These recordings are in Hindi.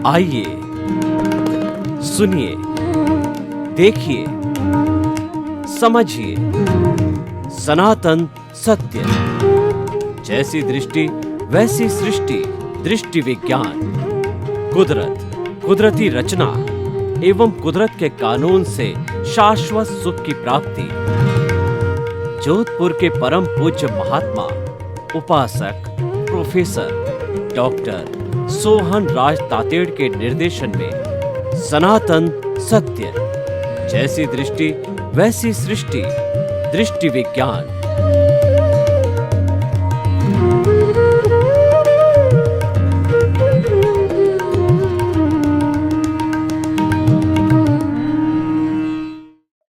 आइए सुनिए, देखिए, समझिए सनातन सत्य। जैसी दृष्टि वैसी सृष्टि, दृष्टि विज्ञान। कुदरत, कुदरती रचना एवं कुदरत के कानून से शाश्वत सुख की प्राप्ति। जोधपुर के परम पूज्य महात्मा उपासक प्रोफेसर डॉक्टर सोहन राज तातेड़ के निर्देशन में सनातन सत्य। जैसी दृष्टि वैसी सृष्टि, दृष्टि विज्ञान।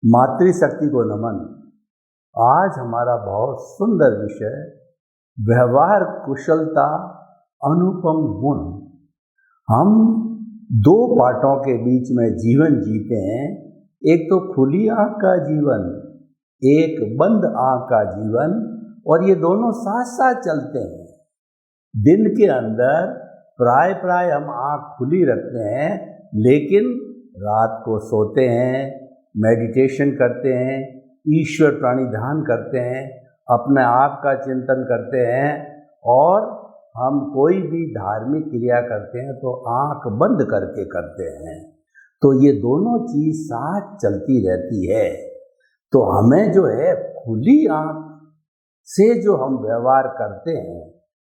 मातृशक्ति को नमन। आज हमारा बहुत सुंदर विषय व्यवहार कुशलता अनुपम गुण। हम दो पार्टों के बीच में जीवन जीते हैं, एक तो खुली आंख का जीवन, एक बंद आंख का जीवन, और ये दोनों साथ साथ चलते हैं। दिन के अंदर प्राय हम आंख खुली रखते हैं, लेकिन रात को सोते हैं, मेडिटेशन करते हैं, ईश्वर प्राणिधान करते हैं, अपने आप का चिंतन करते हैं, और हम कोई भी धार्मिक क्रिया करते हैं तो आंख बंद करके करते हैं। तो ये दोनों चीज साथ चलती रहती है। तो हमें जो है खुली आंख से जो हम व्यवहार करते हैं,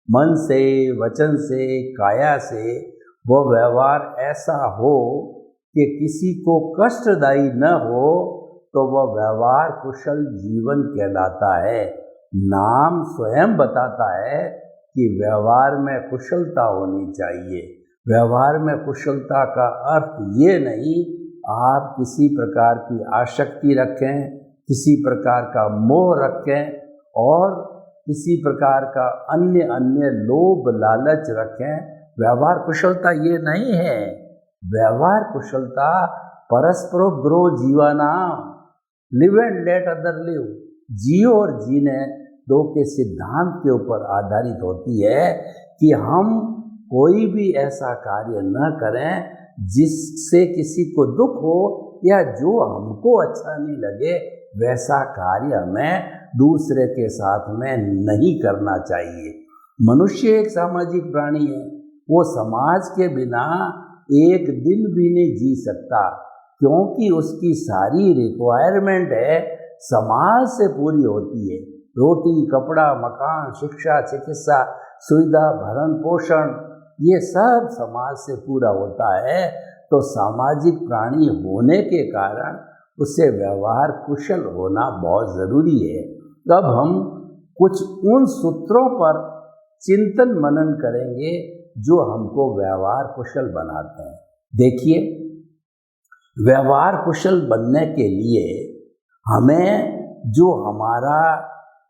मन से, वचन से, काया से, वो व्यवहार ऐसा हो कि किसी को कष्टदायी न हो, तो वह व्यवहार कुशल जीवन कहलाता है। नाम स्वयं बताता है कि व्यवहार में कुशलता होनी चाहिए। व्यवहार में कुशलता का अर्थ ये नहीं आप किसी प्रकार की आसक्ति रखें, किसी प्रकार का मोह रखें, और किसी प्रकार का अन्य लोभ लालच रखें। व्यवहार कुशलता ये नहीं है। व्यवहार कुशलता परस्परो ग्रो जीवानाम, live and let other live, जियो और जीने दो के सिद्धांत के ऊपर आधारित होती है कि हम कोई भी ऐसा कार्य न करें जिससे किसी को दुख हो, या जो हमको अच्छा नहीं लगे वैसा कार्य हमें दूसरे के साथ में नहीं करना चाहिए। मनुष्य एक सामाजिक प्राणी है। वो समाज के बिना एक दिन भी नहीं जी सकता, क्योंकि उसकी सारी रिक्वायरमेंट है समाज से पूरी होती है। रोटी, कपड़ा, मकान, शिक्षा, चिकित्सा, सुविधा, भरण पोषण, ये सब समाज से पूरा होता है। तो सामाजिक प्राणी होने के कारण उससे व्यवहार कुशल होना बहुत ज़रूरी है। तब हम कुछ उन सूत्रों पर चिंतन मनन करेंगे जो हमको व्यवहार कुशल बनाते हैं। देखिए, व्यवहार कुशल बनने के लिए हमें जो हमारा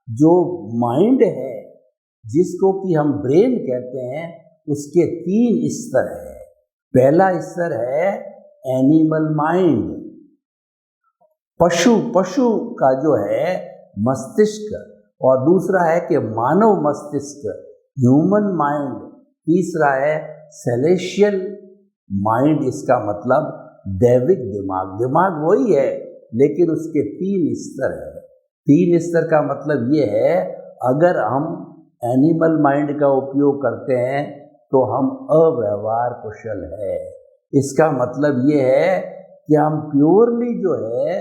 जो माइंड है, जिसको कि हम ब्रेन कहते हैं, उसके 3 स्तर है। पहला स्तर है एनिमल माइंड, पशु का जो है मस्तिष्क, और दूसरा है कि मानव मस्तिष्क, ह्यूमन माइंड। तीसरा है सेलेशियल माइंड, इसका मतलब दैविक दिमाग। दिमाग वही है, लेकिन उसके 3 स्तर है। 3 स्तर का मतलब ये है, अगर हम एनिमल माइंड का उपयोग करते हैं तो हम अव्यवहार कुशल है। इसका मतलब ये है कि हम प्योरली जो है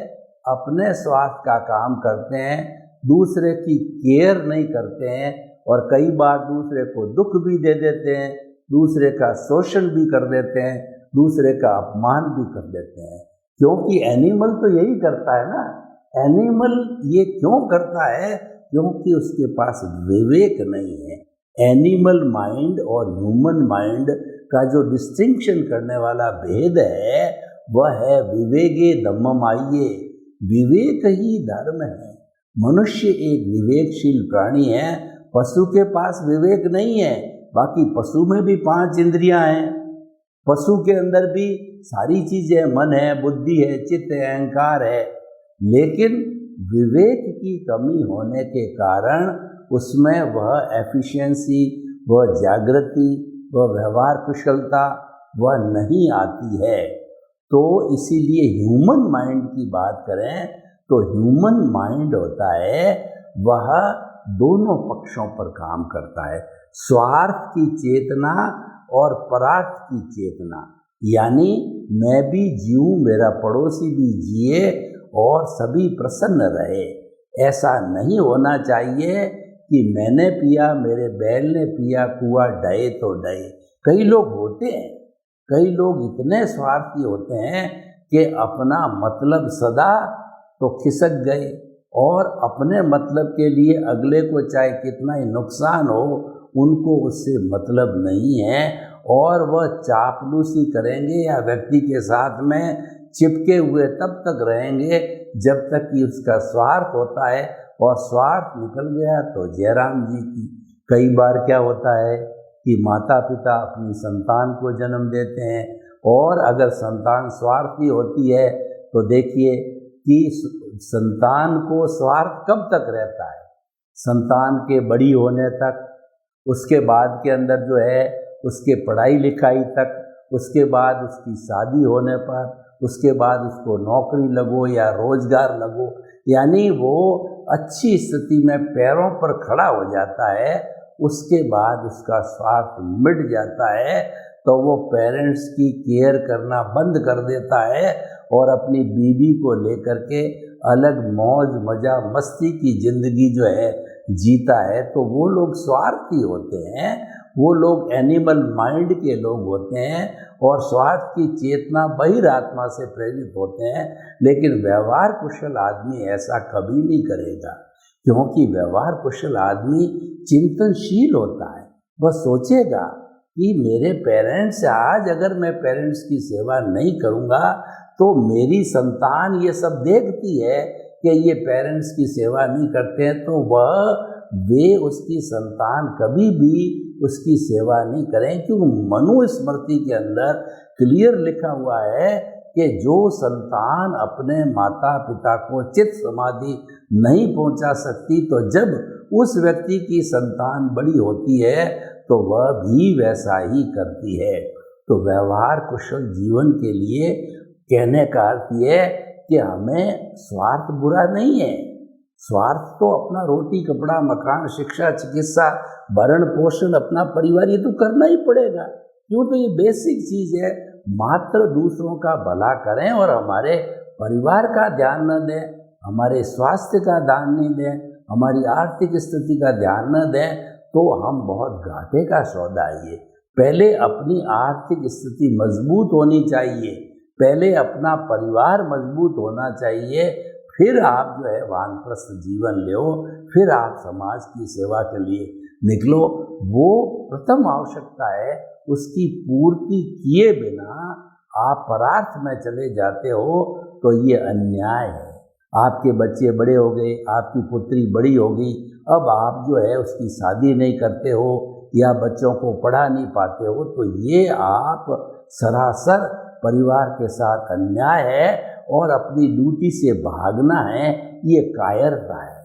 अपने स्वास्थ्य का काम करते हैं, दूसरे की केयर नहीं करते हैं, और कई बार दूसरे को दुख भी दे देते हैं, दूसरे का शोषण भी कर देते हैं, दूसरे का अपमान भी कर देते हैं। क्योंकि एनिमल तो यही करता है ना। एनिमल ये क्यों करता है? क्योंकि उसके पास विवेक नहीं है। एनिमल माइंड और ह्यूमन माइंड का जो डिस्टिंक्शन करने वाला भेद है, वह है विवेके धम्ममाये। विवेक ही धर्म है। मनुष्य एक विवेकशील प्राणी है। पशु के पास विवेक नहीं है। बाकी पशु में भी 5 इंद्रियां हैं। पशु के अंदर भी सारी चीजें, मन है, बुद्धि है, चित्त है, अहंकार है, लेकिन विवेक की कमी होने के कारण उसमें वह एफिशिएंसी, वह जागृति, वह व्यवहार कुशलता, वह नहीं आती है। तो इसीलिए ह्यूमन माइंड की बात करें तो ह्यूमन माइंड होता है वह दोनों पक्षों पर काम करता है, स्वार्थ की चेतना और परार्थ की चेतना, यानी मैं भी जीऊं, मेरा पड़ोसी भी जिए और सभी प्रसन्न रहे। ऐसा नहीं होना चाहिए कि मैंने पिया, मेरे बैल ने पिया, कुआं डहे तो डहे। कई लोग होते हैं, कई लोग इतने स्वार्थी होते हैं कि अपना मतलब सदा तो खिसक गए और अपने मतलब के लिए अगले को चाहे कितना ही नुकसान हो उनको उससे मतलब नहीं है, और वह चापलूसी करेंगे या व्यक्ति के साथ में चिपके हुए तब तक रहेंगे जब तक कि उसका स्वार्थ होता है, और स्वार्थ निकल गया तो जयराम जी की। कई बार क्या होता है कि माता पिता अपनी संतान को जन्म देते हैं, और अगर संतान स्वार्थी होती है तो देखिए कि संतान को स्वार्थ कब तक रहता है, संतान के बड़ी होने तक, उसके बाद के अंदर जो है उसके पढ़ाई लिखाई तक, उसके बाद उसकी शादी होने पर, उसके बाद उसको नौकरी लगो या रोजगार लगो, यानी वो अच्छी स्थिति में पैरों पर खड़ा हो जाता है, उसके बाद उसका स्वार्थ मिट जाता है तो वो पेरेंट्स की केयर करना बंद कर देता है और अपनी बीवी को लेकर के अलग मौज मजा मस्ती की जिंदगी जो है जीता है। तो वो लोग स्वार्थी होते हैं, वो लोग एनिमल माइंड के लोग होते हैं और स्वार्थ की चेतना बहिरात्मा से प्रेरित होते हैं। लेकिन व्यवहार कुशल आदमी ऐसा कभी नहीं करेगा, क्योंकि व्यवहार कुशल आदमी चिंतनशील होता है। वह सोचेगा कि मेरे पेरेंट्स, आज अगर मैं पेरेंट्स की सेवा नहीं करूँगा तो मेरी संतान ये सब देखती है कि ये पेरेंट्स की सेवा नहीं करते हैं, तो वे उसकी संतान कभी भी उसकी सेवा नहीं करें। क्योंकि मनुस्मृति के अंदर क्लियर लिखा हुआ है कि जो संतान अपने माता पिता को चित्त समाधि नहीं पहुंचा सकती, तो जब उस व्यक्ति की संतान बड़ी होती है तो वह भी वैसा ही करती है। तो व्यवहार कुशल जीवन के लिए कहने का अर्थ ये कि हमें स्वार्थ बुरा नहीं है। स्वार्थ तो अपना रोटी कपड़ा मकान शिक्षा चिकित्सा भरण पोषण अपना परिवार ये तो करना ही पड़ेगा, क्यों, तो ये बेसिक चीज़ है। मात्र दूसरों का भला करें और हमारे परिवार का ध्यान न दें, हमारे स्वास्थ्य का ध्यान नहीं दें, हमारी आर्थिक स्थिति का ध्यान न दें, तो हम बहुत घाटे का सौदा है। पहले अपनी आर्थिक स्थिति मजबूत होनी चाहिए, पहले अपना परिवार मजबूत होना चाहिए, फिर आप जो है वानप्रस्थ जीवन लो, फिर आप समाज की सेवा के लिए निकलो। वो प्रथम आवश्यकता है, उसकी पूर्ति किए बिना आप परार्थ में चले जाते हो तो ये अन्याय है। आपके बच्चे बड़े हो गए, आपकी पुत्री बड़ी हो गई, अब आप जो है उसकी शादी नहीं करते हो या बच्चों को पढ़ा नहीं पाते हो, तो ये आप सरासर परिवार के साथ अन्याय है और अपनी ड्यूटी से भागना है, ये कायरता है।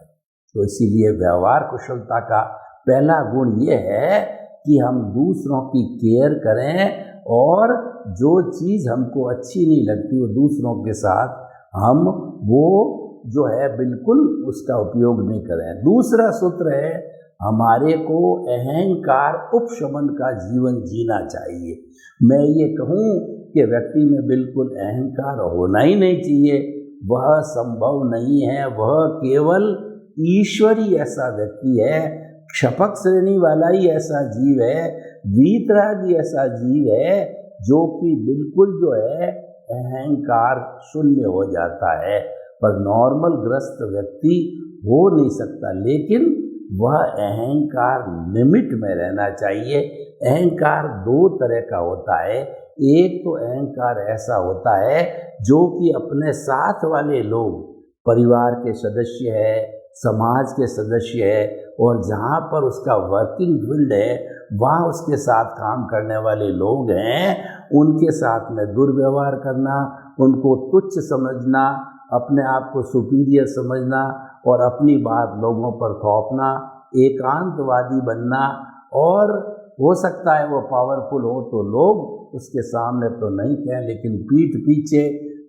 तो इसीलिए व्यवहार कुशलता का पहला गुण ये है कि हम दूसरों की केयर करें और जो चीज़ हमको अच्छी नहीं लगती वो दूसरों के साथ हम वो जो है बिल्कुल उसका उपयोग नहीं करें। दूसरा सूत्र है, हमारे को अहंकार उपशमन का जीवन जीना चाहिए। मैं ये कहूँ कि व्यक्ति में बिल्कुल अहंकार होना ही नहीं चाहिए, वह संभव नहीं है। वह केवल ईश्वरी ऐसा व्यक्ति है, क्षपक श्रेणी वाला ही ऐसा जीव है, वीतरागी ऐसा जीव है जो कि बिल्कुल जो है अहंकार शून्य हो जाता है। पर नॉर्मल ग्रस्त व्यक्ति हो नहीं सकता, लेकिन वह अहंकार लिमिट में रहना चाहिए। अहंकार दो तरह का होता है, एक तो अहंकार ऐसा होता है जो कि अपने साथ वाले लोग, परिवार के सदस्य है, समाज के सदस्य है, और जहाँ पर उसका वर्किंग फील्ड है वहाँ उसके साथ काम करने वाले लोग हैं, उनके साथ में दुर्व्यवहार करना, उनको तुच्छ समझना, अपने आप को सुपीरियर समझना और अपनी बात लोगों पर थोपना, एकांतवादी बनना और हो सकता है वो पावरफुल हो तो लोग उसके सामने तो नहीं कहें, लेकिन पीठ पीछे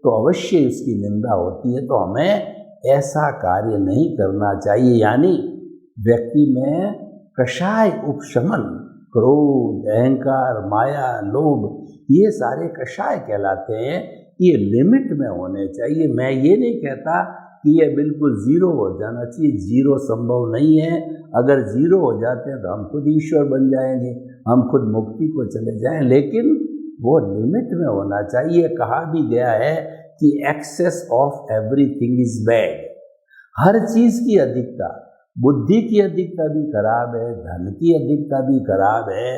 तो अवश्य उसकी निंदा होती है। तो हमें ऐसा कार्य नहीं करना चाहिए। यानी व्यक्ति में कषाय उपशमन, क्रोध, अहंकार, माया, लोभ, ये सारे कषाय कहलाते हैं। ये लिमिट में होने चाहिए। मैं ये नहीं कहता कि ये बिल्कुल ज़ीरो हो जाना चाहिए, ज़ीरो संभव नहीं है। अगर ज़ीरो हो जाते हैं तो हम खुद ईश्वर बन जाएंगे, हम खुद मुक्ति को चले जाएं, लेकिन वो लिमिट में होना चाहिए। कहा भी गया है कि excess of everything is bad. हर चीज़ की अधिकता, बुद्धि की अधिकता भी खराब है, धन की अधिकता भी खराब है,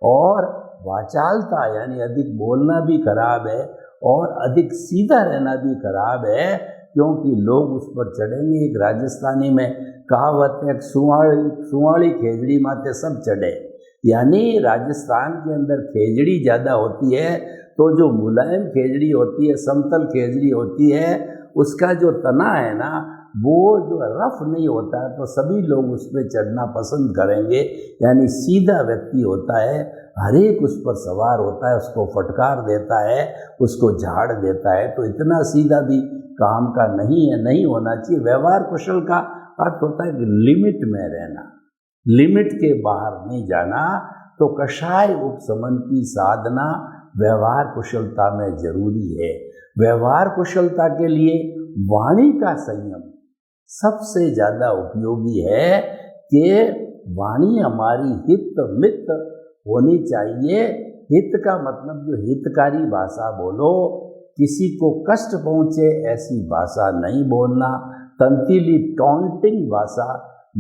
और वाचालता यानी अधिक बोलना भी खराब है, और अधिक सीधा रहना भी खराब है, क्योंकि लोग उस पर चढ़ेंगे। एक राजस्थानी में कहावत है, सुवाड़ी खेजड़ी माथे सब चढ़े। यानी राजस्थान के अंदर खेजड़ी ज़्यादा होती है, तो जो मुलायम खेजड़ी होती है, समतल खेजड़ी होती है, उसका जो तना है ना, वो जो रफ नहीं होता है, तो सभी लोग उस पर चढ़ना पसंद करेंगे। यानी सीधा व्यक्ति होता है, हर एक उस पर सवार होता है, उसको फटकार देता है, उसको झाड़ देता है। तो इतना सीधा भी काम का नहीं है, नहीं होना चाहिए। व्यवहार कुशल का अर्थ होता है कि लिमिट में रहना, लिमिट के बाहर नहीं जाना। तो कषाय उपशमन की साधना व्यवहार कुशलता में जरूरी है। व्यवहार कुशलता के लिए वाणी का संयम सबसे ज़्यादा उपयोगी है कि वाणी हमारी हित मित होनी चाहिए। हित का मतलब जो हितकारी भाषा बोलो, किसी को कष्ट पहुँचे ऐसी भाषा नहीं बोलना, तंतीली टॉन्टिंग भाषा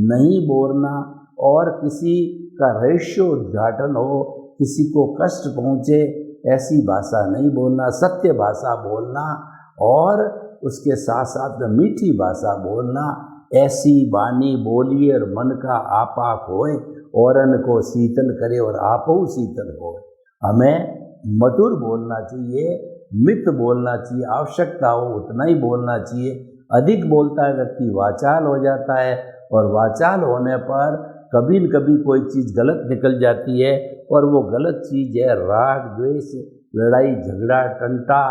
नहीं बोलना, और किसी का रहस्य उद्घाटन हो, किसी को कष्ट पहुँचे ऐसी भाषा नहीं बोलना, सत्य भाषा बोलना, और उसके साथ साथ में मीठी भाषा बोलना। ऐसी वाणी बोलिए और मन का आपा होए, औरन को शीतल करे और आपो शीतल होए। हमें मधुर बोलना चाहिए, मित बोलना चाहिए, आवश्यकता हो उतना ही बोलना चाहिए। अधिक बोलता है व्यक्ति वाचाल हो जाता है, और वाचाल होने पर कभी न कभी कोई चीज़ गलत निकल जाती है, और वो गलत चीज़ है राग द्वेष, लड़ाई झगड़ा, टंटा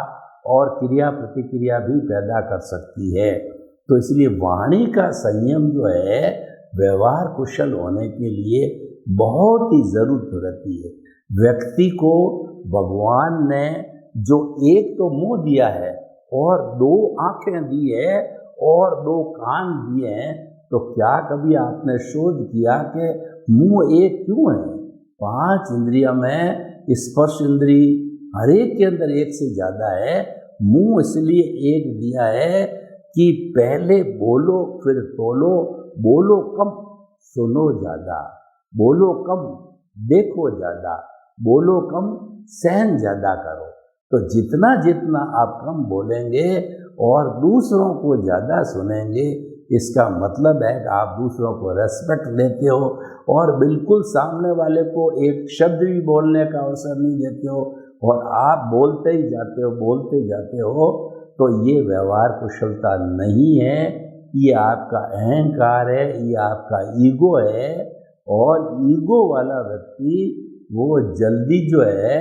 और क्रिया प्रतिक्रिया भी पैदा कर सकती है। तो इसलिए वाणी का संयम जो है व्यवहार कुशल होने के लिए बहुत ही ज़रूरत रहती है। व्यक्ति को भगवान ने जो एक तो मुंह दिया है, और दो आँखें दी है, और दो कान दिए हैं, तो क्या कभी आपने शोध किया कि मुंह एक क्यों है? 5 इंद्रियां में स्पर्श इंद्री हर एक के अंदर एक से ज़्यादा है। मुंह इसलिए एक दिया है कि पहले बोलो फिर तोलो, बोलो कम सुनो ज़्यादा, बोलो कम देखो ज़्यादा, बोलो कम सहन ज़्यादा करो। तो जितना जितना आप कम बोलेंगे और दूसरों को ज़्यादा सुनेंगे, इसका मतलब है कि आप दूसरों को रेस्पेक्ट देते हो, और बिल्कुल सामने वाले को एक शब्द भी बोलने का अवसर नहीं देते हो, और आप बोलते ही जाते हो, बोलते जाते हो। तो ये व्यवहार कुशलता नहीं है, ये आपका अहंकार है, ये आपका ईगो है। और ईगो वाला व्यक्ति वो जल्दी जो है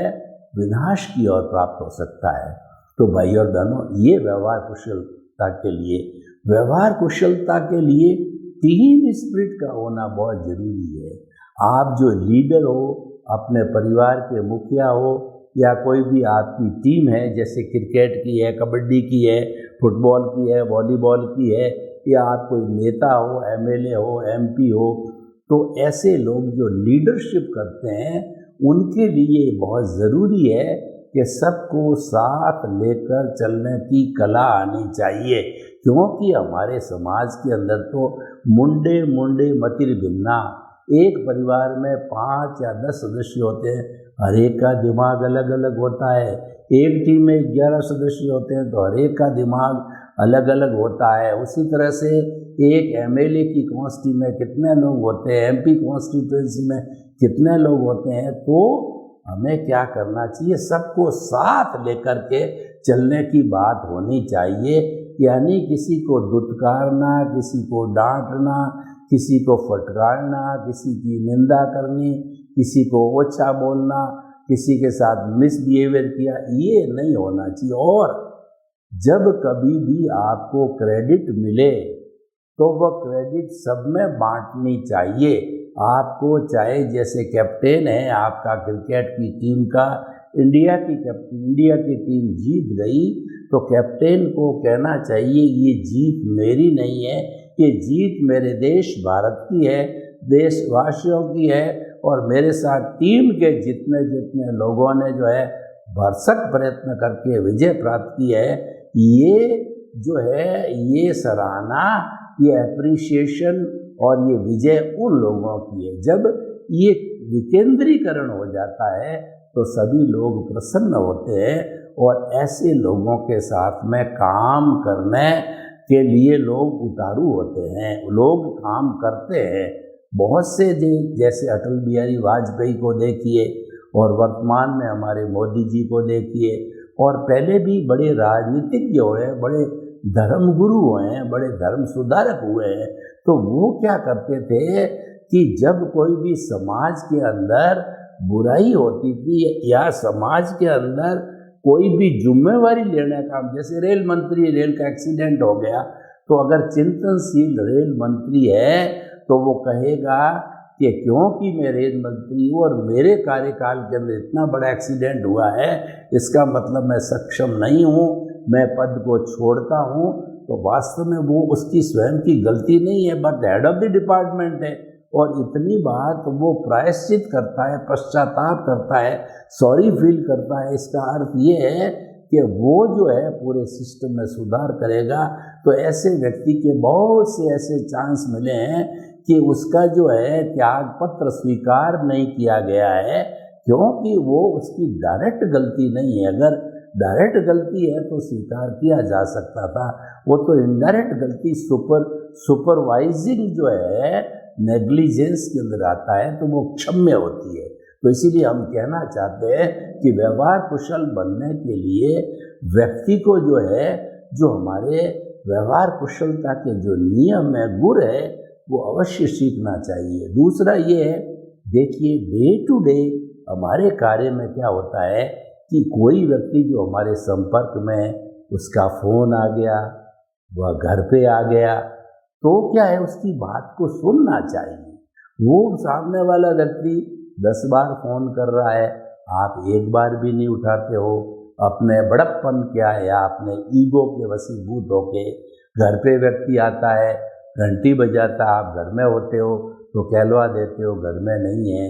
विनाश की ओर प्राप्त हो सकता है। तो भाई और बहनों, ये व्यवहार कुशलता के लिए, व्यवहार कुशलता के लिए टीम स्पिरिट का होना बहुत ज़रूरी है। आप जो लीडर हो, अपने परिवार के मुखिया हो, या कोई भी आपकी टीम है, जैसे क्रिकेट की है, कबड्डी की है, फुटबॉल की है, वॉलीबॉल की है, या आप कोई नेता हो, एमएलए हो, एमपी हो, तो ऐसे लोग जो लीडरशिप करते हैं, उनके लिए बहुत ज़रूरी है कि सबको साथ लेकर चलने की कला आनी चाहिए। क्योंकि हमारे समाज के अंदर तो मुंडे मुंडे मतिर भिन्ना, एक परिवार में 5 या 10 सदस्य होते हैं, हर एक का दिमाग अलग अलग होता है। एक टीम में 11 सदस्य होते हैं, तो हर एक का दिमाग अलग अलग होता है। उसी तरह से एक एमएलए की कॉन्स्टी में कितने लोग होते हैं, एमपी कॉन्स्टिट्यूंसी में कितने लोग होते हैं। तो हमें क्या करना चाहिए, सबको साथ लेकर के चलने की बात होनी चाहिए। यानी किसी को दुत्कारना, किसी को डांटना, किसी को फटकारना, किसी की निंदा करनी, किसी को ओछा बोलना, किसी के साथ मिसबिहेवियर किया, ये नहीं होना चाहिए। और जब कभी भी आपको क्रेडिट मिले तो वह क्रेडिट सब में बांटनी चाहिए। आपको चाहे जैसे कैप्टन है आपका क्रिकेट की टीम का, इंडिया की टीम जीत गई तो कैप्टन को कहना चाहिए ये जीत मेरी नहीं है, ये जीत मेरे देश भारत की है, देशवासियों की है। और मेरे साथ टीम के जितने जितने लोगों ने जो है भरसक प्रयत्न करके विजय प्राप्त की है, ये जो है ये सराहना, ये एप्रिसिएशन और ये विजय उन लोगों की है। जब ये विकेंद्रीकरण हो जाता है तो सभी लोग प्रसन्न होते हैं और ऐसे लोगों के साथ में काम करने के लिए लोग उतारू होते हैं, लोग काम करते हैं। बहुत से जैसे अटल बिहारी वाजपेयी को देखिए और वर्तमान में हमारे मोदी जी को देखिए, और पहले भी बड़े राजनीतिज्ञ हुए हैं, बड़े धर्मगुरु हुए हैं, बड़े धर्म सुधारक हुए हैं। तो वो क्या करते थे कि जब कोई भी समाज के अंदर बुराई होती थी या समाज के अंदर कोई भी जिम्मेवारी लेने का, जैसे रेल मंत्री, रेल का एक्सीडेंट हो गया तो अगर चिंतनशील रेल मंत्री है तो वो कहेगा कि क्योंकि मैं रेल मंत्री हूँ और मेरे कार्यकाल के अंदर इतना बड़ा एक्सीडेंट हुआ है, इसका मतलब मैं सक्षम नहीं हूँ, मैं पद को छोड़ता हूँ। तो वास्तव में वो उसकी स्वयं की गलती नहीं है, but head of the department है। और इतनी बार तो वो प्रायश्चित करता है, पश्चाताप करता है, सॉरी फील करता है। इसका अर्थ ये है कि वो जो है पूरे सिस्टम में सुधार करेगा। तो ऐसे व्यक्ति के बहुत से ऐसे चांस मिले हैं कि उसका जो है त्याग पत्र स्वीकार नहीं किया गया है, क्योंकि वो उसकी डायरेक्ट गलती नहीं है। अगर डायरेक्ट गलती है तो स्वीकार किया जा सकता था, वो तो इनडायरेक्ट गलती सुपरवाइजिंग जो है नेग्लिजेंस के अंदर आता है, तो वो क्षम्य होती है। तो इसीलिए हम कहना चाहते हैं कि व्यवहार कुशल बनने के लिए व्यक्ति को जो है, जो हमारे व्यवहार कुशलता के जो नियम है, गुण है, वो अवश्य सीखना चाहिए। दूसरा ये है, देखिए डे टू डे हमारे कार्य में क्या होता है कि कोई व्यक्ति जो हमारे संपर्क में, उसका फ़ोन आ गया, वह घर पे आ गया, तो क्या है उसकी बात को सुनना चाहिए। वो सामने वाला व्यक्ति 10 बार फ़ोन कर रहा है, आप एक बार भी नहीं उठाते हो, अपने बड़प्पन क्या है या अपने ईगो के वशीभूत होके घर पे व्यक्ति आता है, घंटी बजाता, आप घर में होते हो तो कहलवा देते हो घर में नहीं है।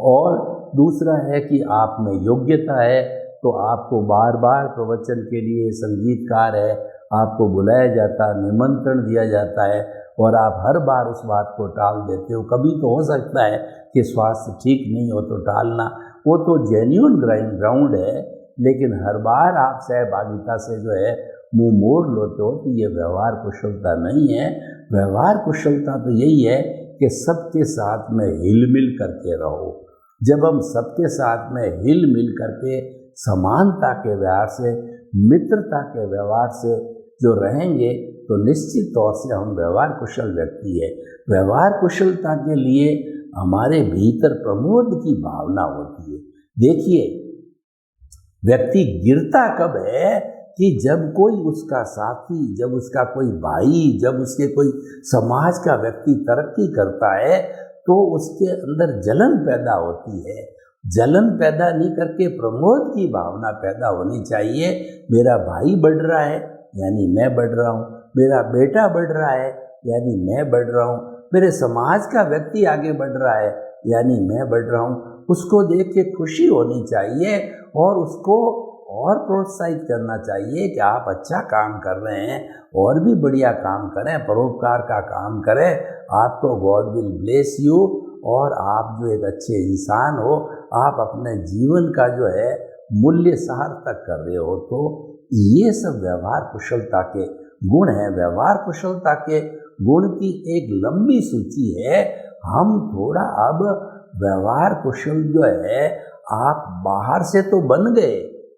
और दूसरा है कि आप में योग्यता है तो आपको बार बार प्रवचन के लिए, संगीतकार है, आपको बुलाया जाता, निमंत्रण दिया जाता है और आप हर बार उस बात को टाल देते हो। कभी तो हो सकता है कि स्वास्थ्य ठीक नहीं हो तो टालना, वो तो जेन्युइन ग्राउंड है, लेकिन हर बार आप सहभागिता से जो है मुंह मोड़ लेते हो, तो ये व्यवहार कुशलता नहीं है। व्यवहार कुशलता तो यही है कि सबके साथ में हिल मिल करके रहो। जब हम सबके साथ में हिल मिल करके समानता के व्यवहार से, मित्रता के व्यवहार से जो रहेंगे तो निश्चित तौर से हम व्यवहार कुशल व्यक्ति है। व्यवहार कुशलता के लिए हमारे भीतर प्रमोद की भावना होती है। देखिए, व्यक्ति गिरता कब है कि जब कोई उसका साथी, जब उसका कोई भाई, जब उसके कोई समाज का व्यक्ति तरक्की करता है तो उसके अंदर जलन पैदा होती है। जलन पैदा नहीं करके प्रमोद की भावना पैदा होनी चाहिए। मेरा भाई बढ़ रहा है यानी मैं बढ़ रहा हूँ, मेरा बेटा बढ़ रहा है यानी मैं बढ़ रहा हूँ, मेरे समाज का व्यक्ति आगे बढ़ रहा है यानी मैं बढ़ रहा हूँ। उसको देख के खुशी होनी चाहिए और उसको और प्रोत्साहित करना चाहिए कि आप अच्छा काम कर रहे हैं, और भी बढ़िया काम करें, परोपकार का काम करें, आपको गॉड विल ब्लेस यू, और आप जो एक अच्छे इंसान हो, आप अपने जीवन का जो है मूल्य सार्थक कर रहे हो। तो ये सब व्यवहार कुशलता के गुण हैं। व्यवहार कुशलता के गुण की एक लंबी सूची है। हम थोड़ा अब व्यवहार कुशल जो है, आप बाहर से तो बन गए,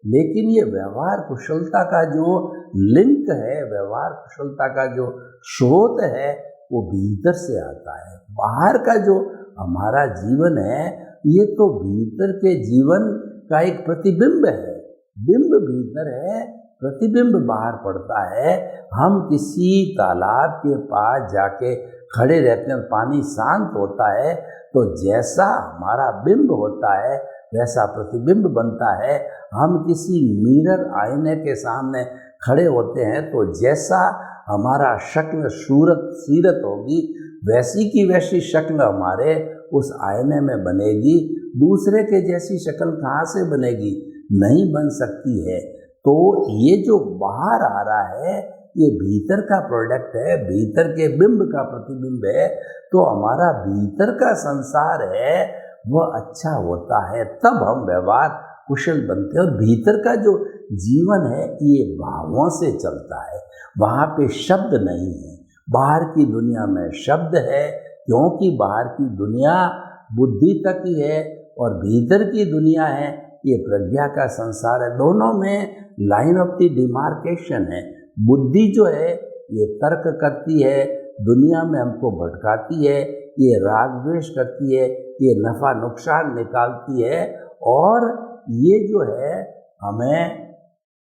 लेकिन ये व्यवहार कुशलता का जो लिंक है, व्यवहार कुशलता का जो स्रोत है, वो भीतर से आता है। बाहर का जो हमारा जीवन है, ये तो भीतर के जीवन का एक प्रतिबिंब है। बिंब भीतर है, प्रतिबिंब बाहर पड़ता है। हम किसी तालाब के पास जाके खड़े रहते हैं, पानी शांत होता है तो जैसा हमारा बिंब होता है वैसा प्रतिबिंब बनता है। हम किसी मिरर आईने के सामने खड़े होते हैं तो जैसा हमारा शक्ल सीरत होगी वैसी की वैसी शक्ल हमारे उस आईने में बनेगी। दूसरे के जैसी शक्ल कहाँ से बनेगी? नहीं बन सकती है। तो ये जो बाहर आ रहा है ये भीतर का प्रोडक्ट है, भीतर के बिंब का प्रतिबिंब है। तो हमारा भीतर का संसार है वह अच्छा होता है, तब हम व्यवहार कुशल बनते हैं। और भीतर का जो जीवन है ये भावों से चलता है, वहाँ पे शब्द नहीं है। बाहर की दुनिया में शब्द है क्योंकि बाहर की दुनिया बुद्धि तक ही है और भीतर की दुनिया है ये प्रज्ञा का संसार है। दोनों में लाइन ऑफ द डिमार्केशन है। बुद्धि जो है ये तर्क करती है, दुनिया में हमको भटकाती है, ये राग द्वेष करती है, ये नफ़ा नुकसान निकालती है और ये जो है हमें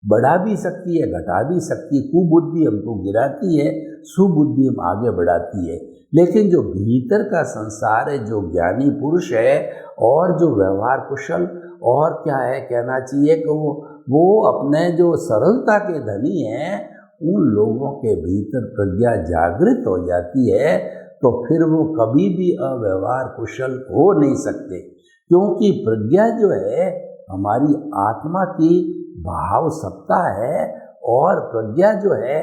बढ़ा भी सकती है, घटा भी सकती है। कुबुद्धि हमको गिराती है, सुबुद्धि हम आगे बढ़ाती है। लेकिन जो भीतर का संसार है, जो ज्ञानी पुरुष है और जो व्यवहार कुशल और क्या है कहना चाहिए कि वो अपने जो सरलता के धनी हैं उन लोगों के भीतर प्रज्ञा जागृत हो जाती है तो फिर वो कभी भी अव्यवहार कुशल हो नहीं सकते। क्योंकि प्रज्ञा जो है हमारी आत्मा की भाव सत्ता है और प्रज्ञा जो है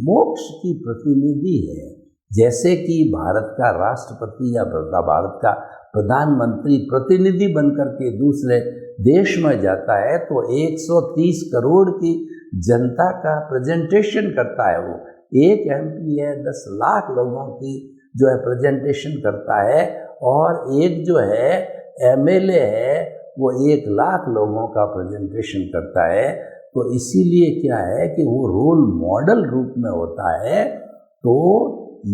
मोक्ष की प्रतिनिधि है। जैसे कि भारत का राष्ट्रपति या भारत का प्रधानमंत्री प्रतिनिधि बनकर के दूसरे देश में जाता है तो 130 करोड़ की जनता का प्रेजेंटेशन करता है। वो एक एमपी है 10 लाख लोगों की जो है प्रेजेंटेशन करता है और एक जो है एमएलए है वो 1 लाख लोगों का प्रेजेंटेशन करता है। तो इसीलिए क्या है कि वो रोल मॉडल रूप में होता है। तो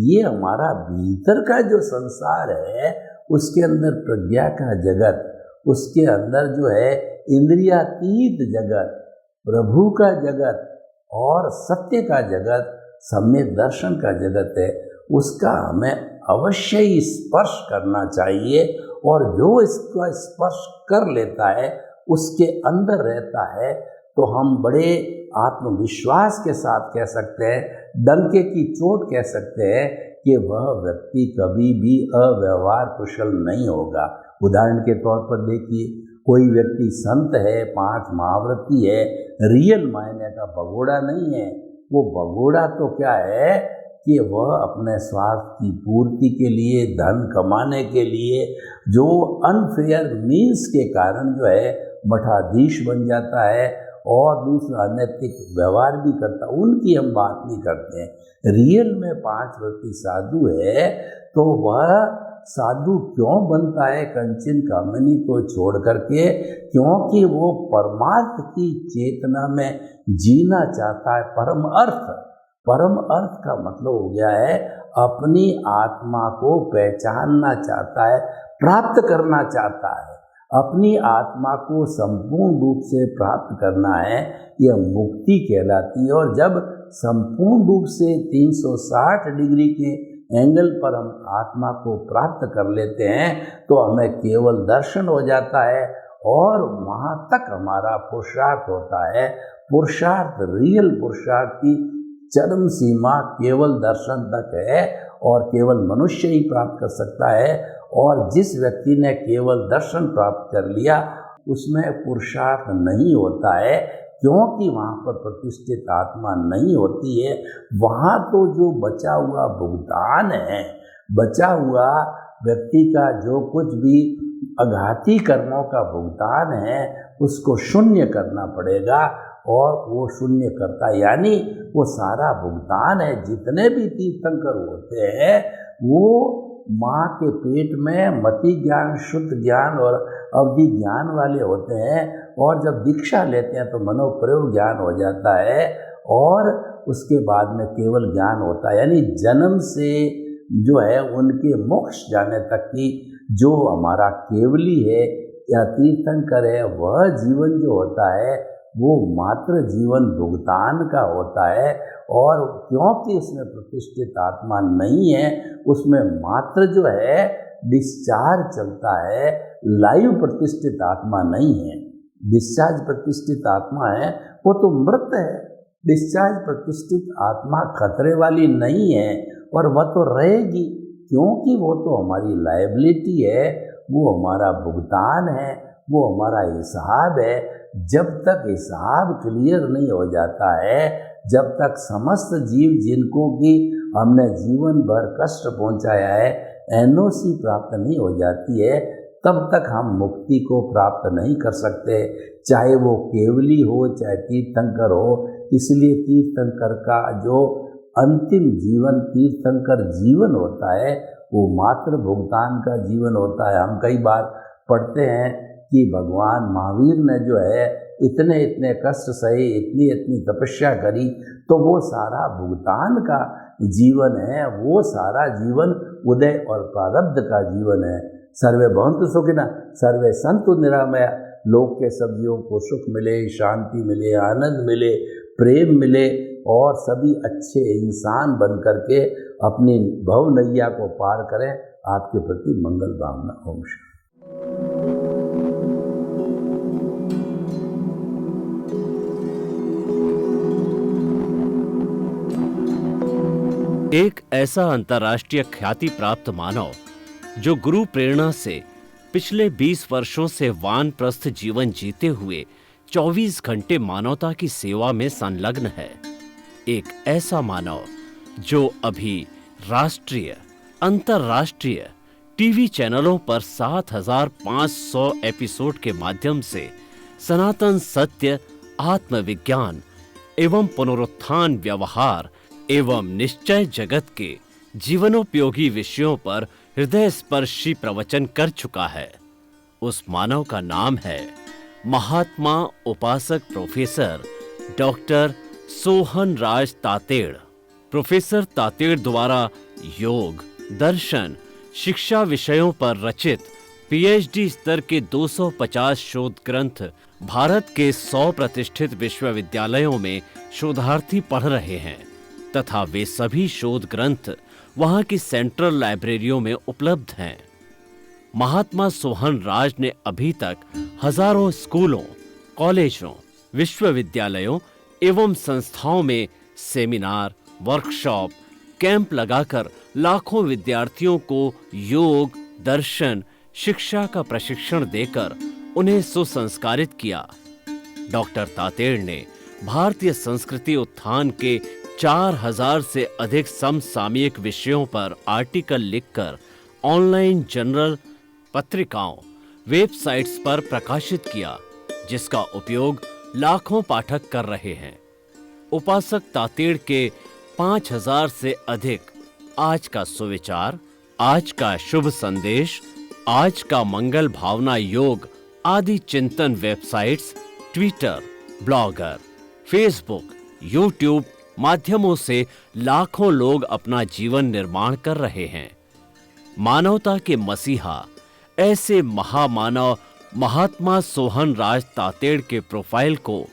ये हमारा भीतर का जो संसार है उसके अंदर प्रज्ञा का जगत, उसके अंदर जो है इंद्रियातीत जगत, प्रभु का जगत और सत्य का जगत, सम्यक दर्शन का जगत है। उसका हमें अवश्य ही स्पर्श करना चाहिए और जो इसका स्पर्श कर लेता है उसके अंदर रहता है तो हम बड़े आत्मविश्वास के साथ कह सकते हैं, डंके की चोट कह सकते हैं कि वह व्यक्ति कभी भी अव्यवहार कुशल नहीं होगा। उदाहरण के तौर पर देखिए, कोई व्यक्ति संत है, 5 महाव्रती है, रियल मायने का भगोड़ा नहीं है। वो भगोड़ा तो क्या है कि वह अपने स्वार्थ की पूर्ति के लिए, धन कमाने के लिए जो अनफेयर मीन्स के कारण जो है मठाधीश बन जाता है और दूसरा अनैतिक व्यवहार भी करता, उनकी हम बात नहीं करते हैं। रियल में 5 व्यक्ति साधु है तो वह साधु क्यों बनता है कंचन कामनी को छोड़ करके? क्योंकि वो परमार्थ की चेतना में जीना चाहता है। परम अर्थ का मतलब हो गया है अपनी आत्मा को पहचानना चाहता है, प्राप्त करना चाहता है। अपनी आत्मा को संपूर्ण रूप से प्राप्त करना है, यह मुक्ति कहलाती है। और जब संपूर्ण रूप से 360 डिग्री के एंगल पर हम आत्मा को प्राप्त कर लेते हैं तो हमें केवल दर्शन हो जाता है और वहाँ तक हमारा पुरुषार्थ होता है। पुरुषार्थ, रियल पुरुषार्थ की चरम सीमा केवल दर्शन तक है और केवल मनुष्य ही प्राप्त कर सकता है। और जिस व्यक्ति ने केवल दर्शन प्राप्त कर लिया उसमें पुरुषार्थ नहीं होता है, क्योंकि वहाँ पर प्रतिष्ठित आत्मा नहीं होती है। वहाँ तो जो बचा हुआ भुगतान है, बचा हुआ व्यक्ति का जो कुछ भी आघाती कर्मों का भुगतान है उसको शून्य करना पड़ेगा और वो शून्य करता, यानी वो सारा भुगतान है। जितने भी तीर्थंकर होते हैं वो माँ के पेट में मति ज्ञान, शुद्ध ज्ञान और अवधि ज्ञान वाले होते हैं और जब दीक्षा लेते हैं तो मनोप्रयोग ज्ञान हो जाता है और उसके बाद में केवल ज्ञान होता है। यानी जन्म से जो है उनके मोक्ष जाने तक की जो हमारा केवली है या तीर्थंकर है, वह जीवन जो होता है वो मात्र जीवन भुगतान का होता है। और क्योंकि इसमें प्रतिष्ठित आत्मा नहीं है, उसमें मात्र जो है डिस्चार्ज चलता है, लाइव प्रतिष्ठित आत्मा नहीं है। डिस्चार्ज प्रतिष्ठित आत्मा है वो तो मृत है, डिस्चार्ज प्रतिष्ठित आत्मा खतरे वाली नहीं है और वह तो रहेगी, क्योंकि वो तो हमारी लायबिलिटी है, वो हमारा भुगतान है, वो हमारा हिसाब है। जब तक हिसाब क्लियर नहीं हो जाता है, जब तक समस्त जीव जिनको कि हमने जीवन भर कष्ट पहुंचाया है एनओसी प्राप्त नहीं हो जाती है, तब तक हम मुक्ति को प्राप्त नहीं कर सकते, चाहे वो केवली हो चाहे तीर्थंकर हो। इसलिए तीर्थंकर का जो अंतिम जीवन तीर्थंकर जीवन होता है वो मात्र भुगतान का जीवन होता है। हम कई बार पढ़ते हैं कि भगवान महावीर ने जो है इतने इतने कष्ट सहे, इतनी इतनी तपस्या करी, तो वो सारा भुगतान का जीवन है, वो सारा जीवन उदय और प्रारब्ध का जीवन है। सर्वे भवन्तु सुखिनः, सर्वे सन्तु निरामया। लोक के सब जीवों को सुख मिले, शांति मिले, आनंद मिले, प्रेम मिले और सभी अच्छे इंसान बन करके अपनी भव नैया को पार करें। आपके प्रति मंगल भावना। ओम शांति। एक ऐसा अंतर्राष्ट्रीय ख्याति प्राप्त मानव जो गुरु प्रेरणा से पिछले 20 वर्षों से वानप्रस्थ जीवन जीते हुए 24 घंटे मानवता की सेवा में संलग्न है। एक ऐसा मानव जो अभी राष्ट्रीय, अंतर्राष्ट्रीय टीवी चैनलों पर 7,500 एपिसोड के माध्यम से सनातन सत्य, आत्मविज्ञान एवं पुनरुत्थान, व्यवहार एवं निश्चय जगत के जीवनोपयोगी विषयों पर हृदय स्पर्शी प्रवचन कर चुका है। उस मानव का नाम है महात्मा उपासक प्रोफेसर डॉक्टर सोहन राज तातेड़। प्रोफेसर तातेड़ द्वारा योग, दर्शन, शिक्षा विषयों पर रचित पीएचडी स्तर के 250 शोध ग्रंथ भारत के 100 प्रतिष्ठित विश्वविद्यालयों में शोधार्थी पढ़ रहे हैं तथा वे सभी शोध ग्रंथ वहां की सेंट्रल लाइब्रेरियों में उपलब्ध हैं। महात्मा सोहन राज ने अभी तक हजारों स्कूलों, कॉलेजों, विश्वविद्यालयों एवं संस्थाओं में सेमिनार, वर्कशॉप, कैंप लगाकर लाखों विद्यार्थियों को योग, दर्शन, शिक्षा का प्रशिक्षण देकर उन्हें सुसंस्कारित किया। डॉक्टर तातेड़ ने भारतीय संस्कृति उत्थान के 4000 से अधिक समसामयिक विषयों पर आर्टिकल लिखकर ऑनलाइन जर्नल, पत्रिकाओं, वेबसाइट्स पर प्रकाशित किया, जिसका उपयोग लाखों पाठक कर रहे हैं। उपासक तातेड़ के 5000 से अधिक आज का सुविचार, आज का शुभ संदेश, आज का मंगल भावना योग आदि चिंतन websites, Twitter, blogger, Facebook, YouTube माध्यमों से लाखों लोग अपना जीवन निर्माण कर रहे हैं। मानवता के मसीहा ऐसे महामानव महात्मा सोहन राज तातेड़ के प्रोफाइल को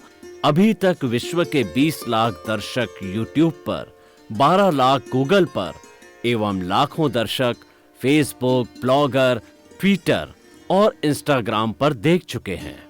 अभी तक विश्व के 20 लाख दर्शक यूट्यूब पर, 12 लाख गूगल पर एवं लाखों दर्शक फेसबुक, ब्लॉगर, ट्विटर और इंस्टाग्राम पर देख चुके हैं।